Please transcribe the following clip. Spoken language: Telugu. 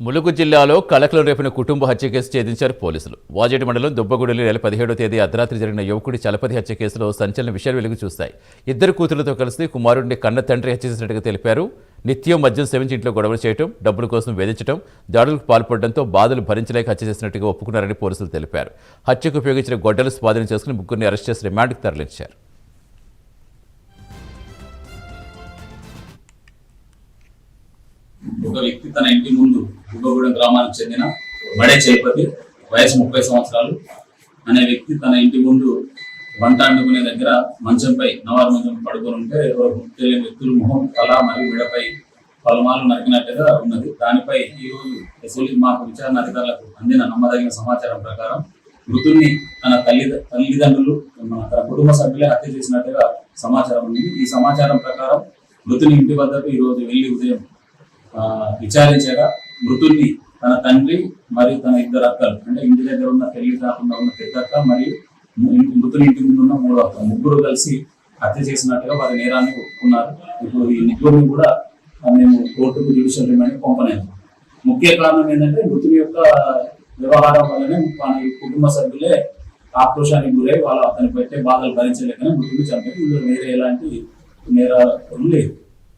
ములుగు జిల్లాలో కలకలం రేపిన కుటుంబ హత్య కేసు ఛేదించారు పోలీసులు. వాజేటి మండలం దుబ్బగూడెలో నెల 17వ తేదీ అర్ధరాత్రి జరిగిన యువకుడి చలపతి హత్య కేసులో సంచలన విషయాలు వెలుగు చూస్తాయి. ఇద్దరు కూతురులతో కలిసి కుమారుడిని కన్న తండ్రి హత్య చేసినట్టుగా తెలిపారు. నిత్యం మద్యం సేవించి ఇంట్లో గొడవలు చేయడం, డబ్బుల కోసం వేధించడం, దాడులకు పాల్పడడంతో బాధలు భరించలేక హత్య చేసినట్టుగా ఒప్పుకున్నారని పోలీసులు తెలిపారు. హత్యకు ఉపయోగించిన గొడ్డలు స్వాధీనం చేసుకుని ముగ్గురిని అరెస్ట్ చేసి రిమాండ్కు తరలించారు. ఒక వ్యక్తి తన ఇంటి ముందు దుబ్బగూడెం గ్రామానికి చెందిన బడే చలపతి వయసు 30 సంవత్సరాలు అనే వ్యక్తి తన ఇంటి ముందు వంట అండుకునే దగ్గర మంచంపై నవారు మంచం పడుకొని ఉంటే తెలియని వ్యక్తులు మొహం, తల మరియు మెడపై పలుమార్లు నరికినట్టుగా ఉన్నది. దానిపై ఈరోజు ఎస్ఓలి మాకు విచారణ అధికారులకు అందిన నమ్మదగిన సమాచారం ప్రకారం మృతుడిని తన తల్లిదండ్రులు తన కుటుంబ సభ్యులే హత్య చేసినట్టుగా సమాచారం ఉంది. ఈ సమాచారం ప్రకారం మృతుని ఇంటి వద్దకు ఈరోజు వెళ్లి ఉదయం విచారించగా మృతుల్ని తన తండ్రి మరియు తన ఇద్దరు అక్కలు, అంటే ఇంటి దగ్గర ఉన్న పెళ్లి కాకుండా ఉన్న పెద్దక్క మరియు మృతుని ఇంటి ముందు ఉన్న 3వ అక్క, ముగ్గురు కలిసి హత్య చేసినట్టుగా వారి నేరాన్ని ఒప్పుకున్నారు. ఇప్పుడు ఈ నిగ్గురిని కూడా మేము కోర్టుకు జ్యుడిషియల్ రిమాండ్ పంపలేదు. ముఖ్య కారణం ఏంటంటే మృతుని యొక్క వ్యవహారం వల్లనే మన కుటుంబ సభ్యులే ఆక్రోశానికి గురై అతని పెట్టే బాధలు భరించలేకనే మృతుని చంపారు. ఇందులో వేరే ఎలాంటి నేరాలు లేదు.